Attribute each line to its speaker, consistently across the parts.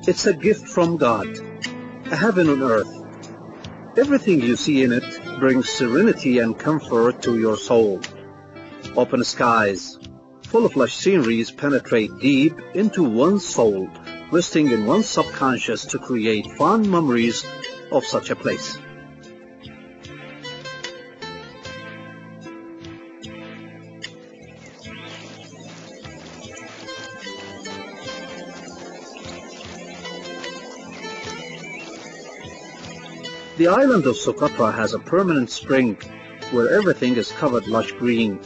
Speaker 1: It's a gift from God, a heaven on earth. Everything you see in it brings serenity and comfort to your soul. Open skies, full of lush sceneries penetrate deep into one's soul, resting in one's subconscious to create fond memories of such a place. The island of Socotra has a permanent spring where everything is covered lush green.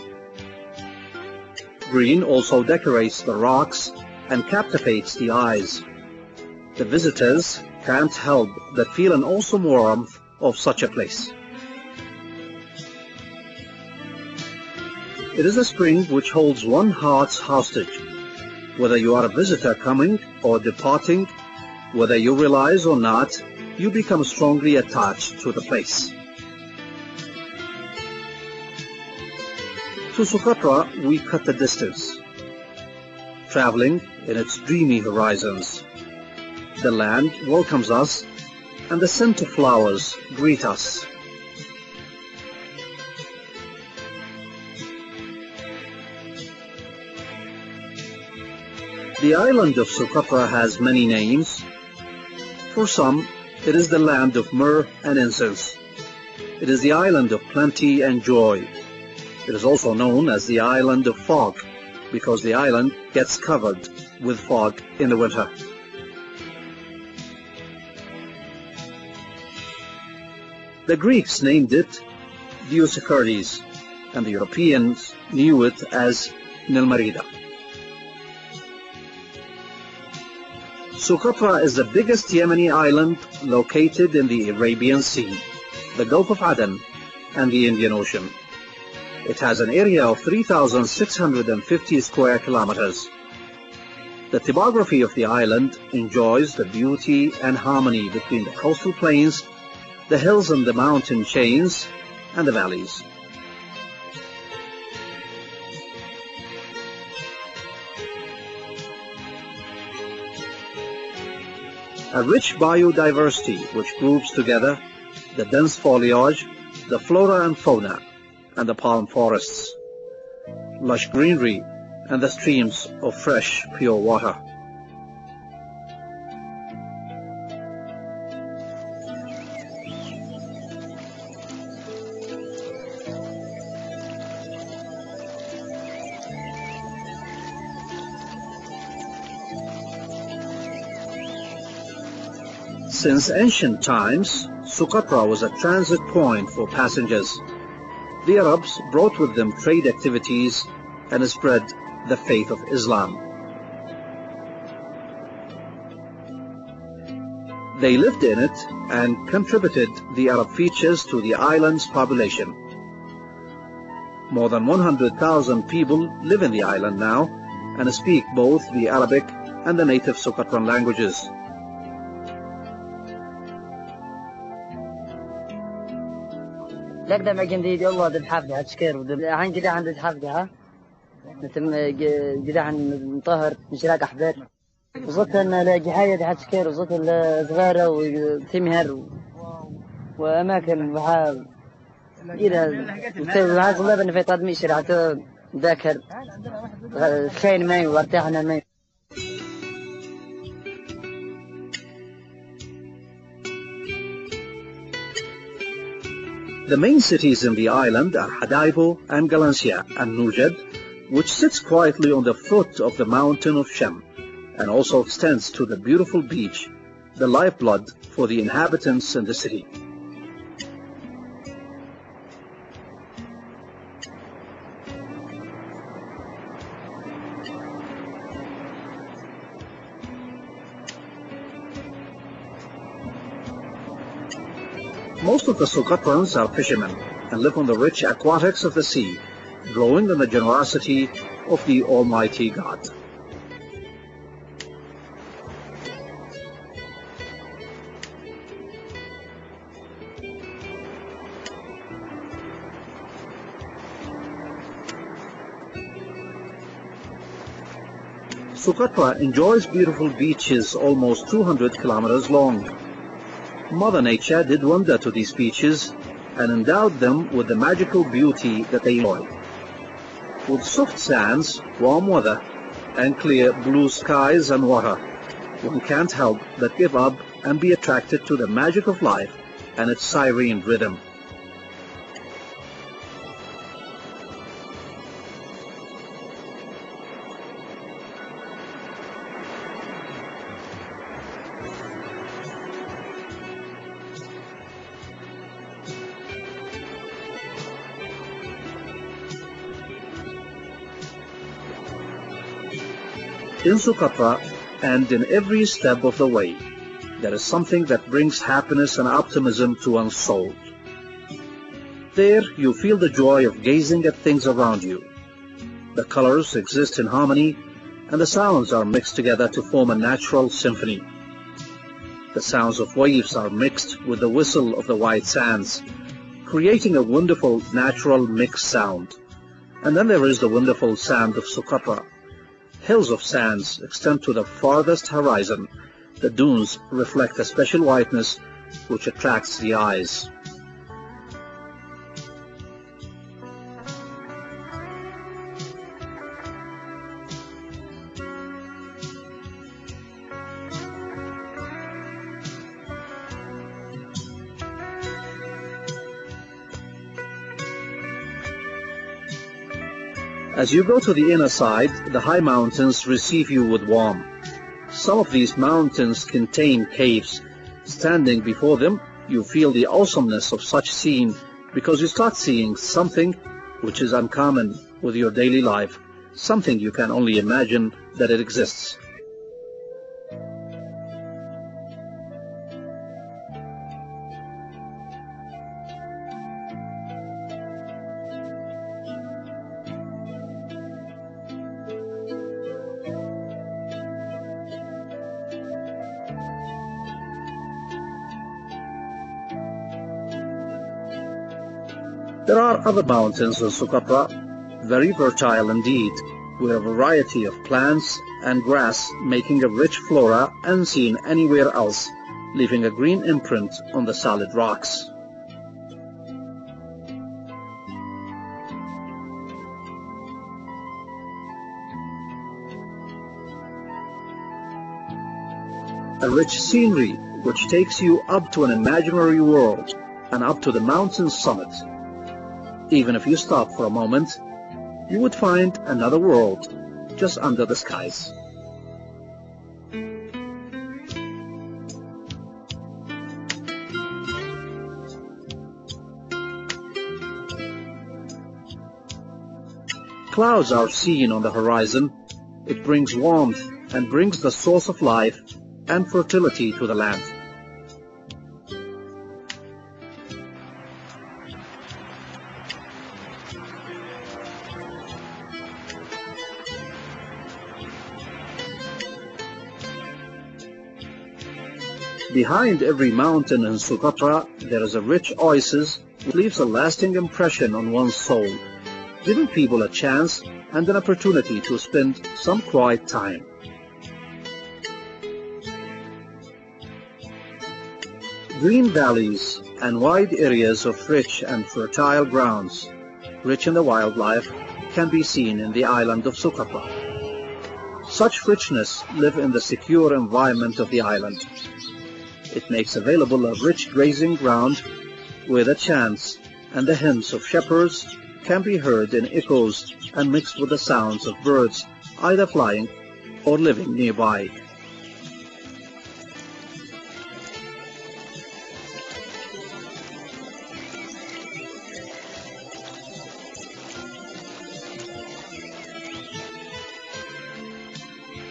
Speaker 1: Green also decorates the rocks and captivates the eyes. The visitors can't help but feel an awesome warmth of such a place. It is a spring which holds one heart's hostage. Whether you are a visitor coming or departing, whether you realize or not, you become strongly attached to the place. To Socotra, we cut the distance, traveling in its dreamy horizons. The land welcomes us, and the scent of flowers greet us. The island of Socotra has many names. For some, it is the land of myrrh and incense. It is the island of plenty and joy. It is also known as the island of fog, because the island gets covered with fog in the winter. The Greeks named it Dioscorides, and the Europeans knew it as Nilmerida. Socotra is the biggest Yemeni island located in the Arabian Sea, the Gulf of Aden, and the Indian Ocean. It has an area of 3,650 square kilometers. The topography of the island enjoys the beauty and harmony between the coastal plains, the hills and the mountain chains, and the valleys. A rich biodiversity which groups together the dense foliage, the flora and fauna, and the palm forests, lush greenery, and the streams of fresh, pure water. Since ancient times, Socotra was a transit point for passengers. The Arabs brought with them trade activities and spread the faith of Islam. They lived in it and contributed the Arab features to the island's population. More than 100,000 people live in the island now and speak both the Arabic and the native Socotran languages.
Speaker 2: لقدم عندي الله ذي الحفظة هتشكر عن كده عند الحفظة مثل كده عن مطهر مشراك أحبار وصلت أن جحاية دي هتشكر وصلت الصغيرة وتمهر وأماكن بحال إلى وعاز الله بأن في تدمي شرعته ذاكر خين ماي وارتاحنا ماي.
Speaker 1: The main cities in the island are Hadaibo and Galancia and Nujad, which sits quietly on the foot of the mountain of Shem, and also extends to the beautiful beach, the lifeblood for the inhabitants in the city. Most of the Socotrans are fishermen and live on the rich aquatics of the sea, growing in the generosity of the Almighty God. Socotra enjoys beautiful beaches almost 200 kilometers long. Mother Nature did wonder to these beaches and endowed them with the magical beauty that they enjoy. With soft sands, warm weather, and clear blue skies and water, one can't help but give up and be attracted to the magic of life and its siren rhythm. In Socotra, and in every step of the way, there is something that brings happiness and optimism to one's soul. There you feel the joy of gazing at things around you. The colors exist in harmony, and the sounds are mixed together to form a natural symphony. The sounds of waves are mixed with the whistle of the white sands, creating a wonderful natural mixed sound. And then there is the wonderful sand of Socotra. Hills of sands extend to the farthest horizon. The dunes reflect a special whiteness which attracts the eyes. As you go to the inner side, the high mountains receive you with warmth. Some of these mountains contain caves. Standing before them, you feel the awesomeness of such scene because you start seeing something which is uncommon with your daily life, something you can only imagine that it exists. There are other mountains in Socotra, very fertile indeed, with a variety of plants and grass making a rich flora unseen anywhere else, leaving a green imprint on the solid rocks. A rich scenery which takes you up to an imaginary world and up to the mountain summit. Even if you stop for a moment, you would find another world just under the skies. Clouds are seen on the horizon. It brings warmth and brings the source of life and fertility to the land. Behind every mountain in Socotra, there is a rich oasis which leaves a lasting impression on one's soul, giving people a chance and an opportunity to spend some quiet time. Green valleys and wide areas of rich and fertile grounds, rich in the wildlife, can be seen in the island of Socotra. Such richness live in the secure environment of the island. It makes available a rich grazing ground where the chants and the hymns of shepherds can be heard in echoes and mixed with the sounds of birds either flying or living nearby.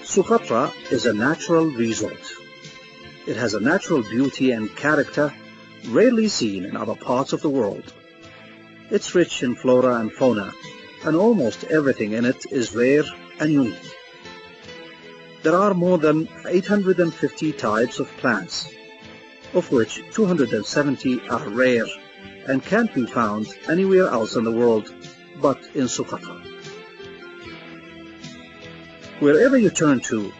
Speaker 1: Socotra is a natural resort. It has a natural beauty and character rarely seen in other parts of the world. It's rich in flora and fauna, and almost everything in it is rare and unique. There are more than 850 types of plants, of which 270 are rare and can't be found anywhere else in the world but in Socotra. Wherever you turn to,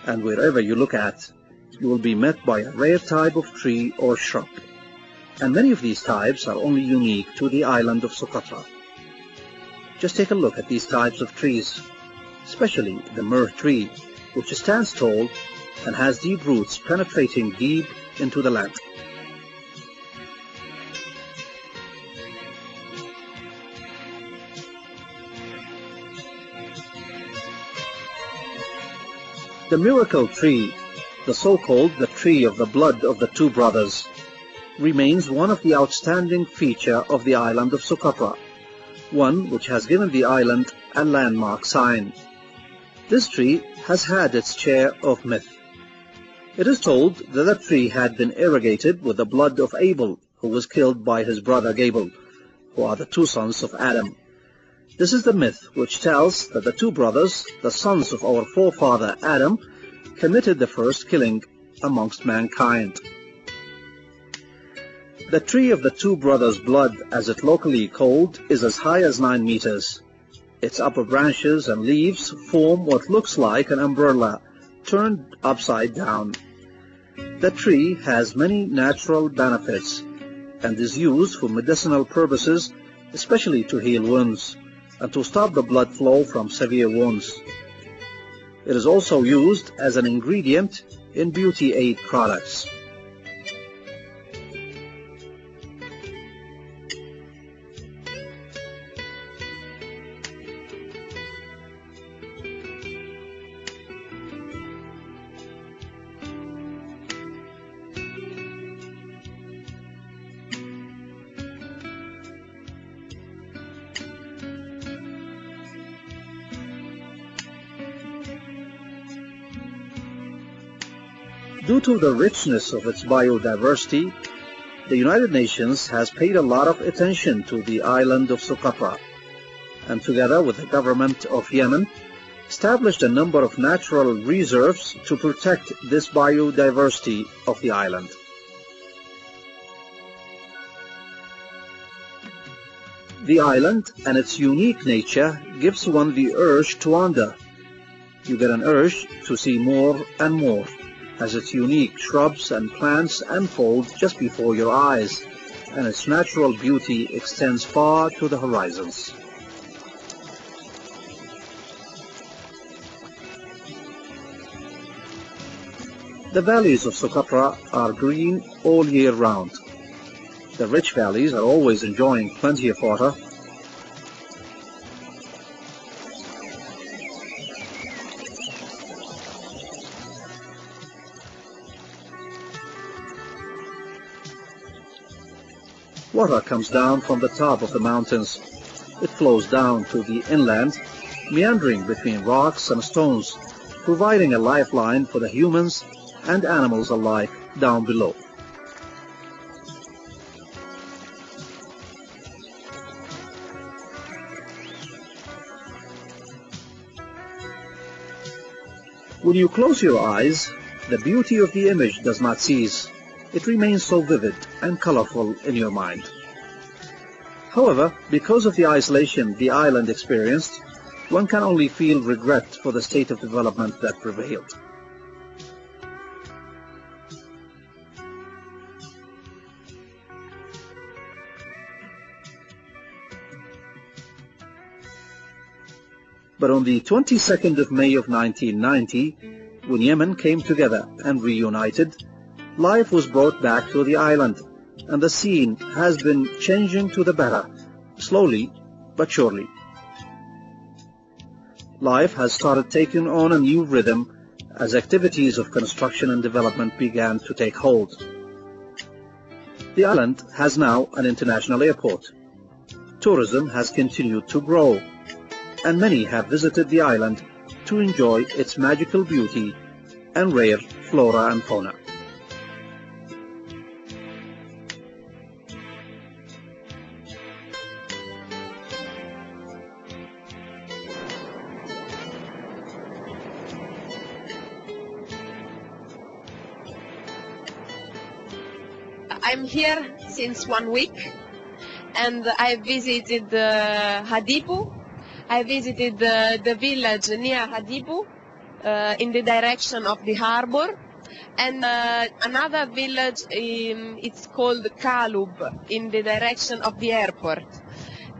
Speaker 1: and wherever you look at, you will be met by a rare type of tree or shrub. And many of these types are only unique to the island of Socotra. Just take a look at these types of trees, especially the myrrh tree, which stands tall and has deep roots penetrating deep into the land. The miracle tree, the so-called the tree of the blood of the two brothers, remains one of the outstanding features of the island of Socotra, one which has given the island a landmark sign. This tree has had its share of myth. It is told that the tree had been irrigated with the blood of Abel, who was killed by his brother Gabel, who are the two sons of Adam. This is the myth which tells that the two brothers, the sons of our forefather Adam, committed the first killing amongst mankind. The tree of the two brothers' blood, as it locally called, is as high as 9 meters. Its upper branches and leaves form what looks like an umbrella turned upside down. The tree has many natural benefits and is used for medicinal purposes, especially to heal wounds and to stop the blood flow from severe wounds. It is also used as an ingredient in beauty aid products. Due to the richness of its biodiversity, the United Nations has paid a lot of attention to the island of Socotra, and together with the government of Yemen, established a number of natural reserves to protect this biodiversity of the island. The island and its unique nature gives one the urge to wander. You get an urge to see more and more, as its unique shrubs and plants unfold just before your eyes, and its natural beauty extends far to the horizons. The valleys of Socotra are green all year round. The rich valleys are always enjoying plenty of water. Water comes down from the top of the mountains. It flows down to the inland, meandering between rocks and stones, providing a lifeline for the humans and animals alike down below. When you close your eyes, the beauty of the image does not cease. It remains so vivid and colorful in your mind. However, because of the isolation the island experienced, one can only feel regret for the state of development that prevailed. But on the 22nd of May of 1990, when Yemen came together and reunited, life was brought back to the island, and the scene has been changing to the better, slowly but surely. Life has started taking on a new rhythm as activities of construction and development began to take hold. The island has now an international airport. Tourism has continued to grow, and many have visited the island to enjoy its magical beauty and rare flora and fauna.
Speaker 3: I'm here since 1 week, and I visited Hadipo, I visited the village near Hadibu in the direction of the harbor, and another village, it's called Kalub, in the direction of the airport.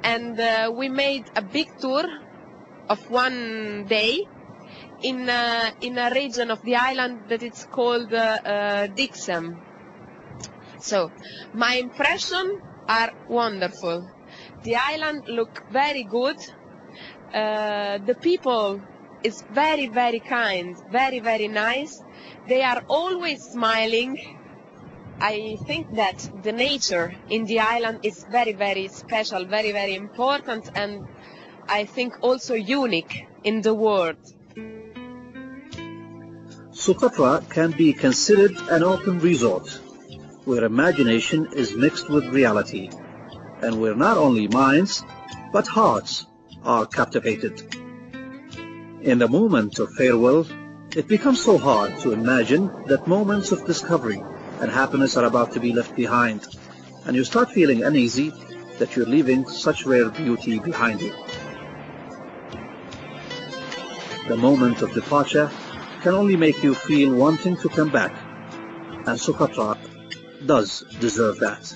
Speaker 3: And we made a big tour of one day in a region of the island that it's called Dixam. So my impressions are wonderful. The island look very good. The people is very, very kind, very, very nice. They are always smiling. I think that the nature in the island is very, very special, very, very important, and I think also unique in the world.
Speaker 1: Socotra can be considered an open resort, where imagination is mixed with reality, and where not only minds, but hearts are captivated. In the moment of farewell, it becomes so hard to imagine that moments of discovery and happiness are about to be left behind, and you start feeling uneasy that you're leaving such rare beauty behind you. The moment of departure can only make you feel wanting to come back, and Socotra does deserve that.